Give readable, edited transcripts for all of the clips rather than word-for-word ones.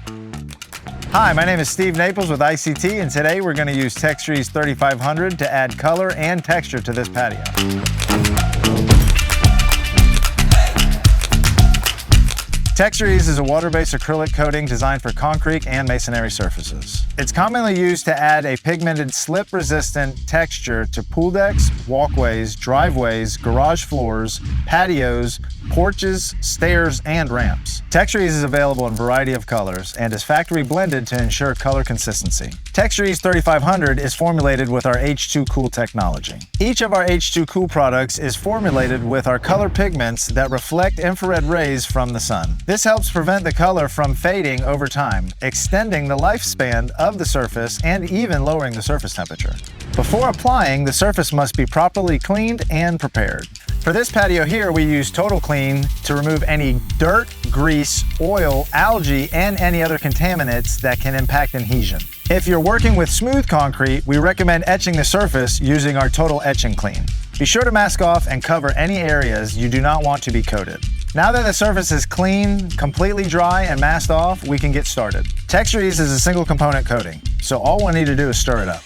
Hi, my name is Steve Naples with ICT, and today we're going to use Texture-EEZ 3500 to add color and texture to this patio. Texture-EEZ is a water-based acrylic coating designed for concrete and masonry surfaces. It's commonly used to add a pigmented slip-resistant texture to pool decks, walkways, driveways, garage floors, patios, porches, stairs, and ramps. Texture-EEZ is available in a variety of colors and is factory blended to ensure color consistency. Texture-EEZ 3500 is formulated with our H₂Cool technology. Each of our H₂Cool products is formulated with our color pigments that reflect infrared rays from the sun. This helps prevent the color from fading over time, extending the lifespan of the surface and even lowering the surface temperature. Before applying, the surface must be properly cleaned and prepared. For this patio here, we use Total Clean to remove any dirt, grease, oil, algae, and any other contaminants that can impact adhesion. If you're working with smooth concrete, we recommend etching the surface using our Total Etch and Clean. Be sure to mask off and cover any areas you do not want to be coated. Now that the surface is clean, completely dry, and masked off, we can get started. Texture-EEZ is a single component coating, so all we'll need to do is stir it up.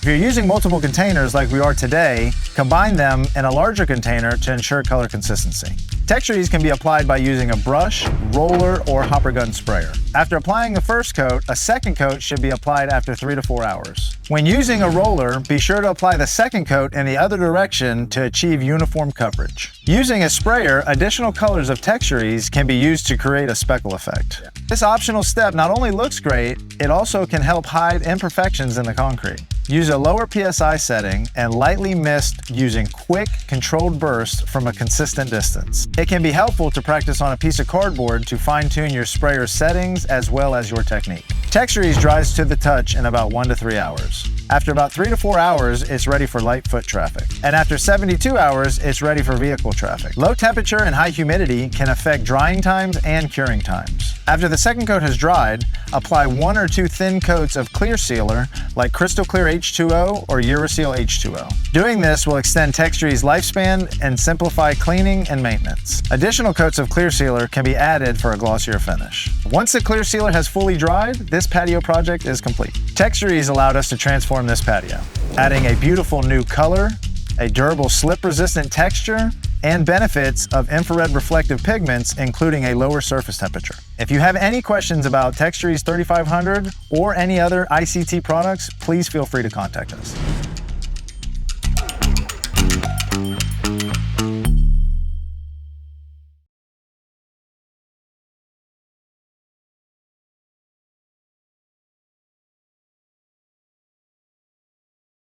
If you're using multiple containers like we are today, combine them in a larger container to ensure color consistency. Texture-EEZ can be applied by using a brush, roller, or hopper gun sprayer. After applying the first coat, a second coat should be applied after 3 to 4 hours. When using a roller, be sure to apply the second coat in the other direction to achieve uniform coverage. Using a sprayer, additional colors of Texture-EEZ can be used to create a speckle effect. This optional step not only looks great, it also can help hide imperfections in the concrete. Use a lower PSI setting and lightly mist using quick, controlled bursts from a consistent distance. It can be helpful to practice on a piece of cardboard to fine-tune your sprayer's settings as well as your technique. Texture-EEZ dries to the touch in about 1 to 3 hours. After about 3 to 4 hours, it's ready for light foot traffic. And after 72 hours, it's ready for vehicle traffic. Low temperature and high humidity can affect drying times and curing times. After the second coat has dried, apply 1 or 2 thin coats of clear sealer like Crystal Clear H2O or Uraseal H2O. Doing this will extend Texture-EEZ's lifespan and simplify cleaning and maintenance. Additional coats of clear sealer can be added for a glossier finish. Once the clear sealer has fully dried, this patio project is complete. Texture-EEZ allowed us to transform this patio, adding a beautiful new color, a durable slip-resistant texture, and benefits of infrared reflective pigments, including a lower surface temperature. If you have any questions about Texture-EEZ 3500 or any other ICT products, please feel free to contact us.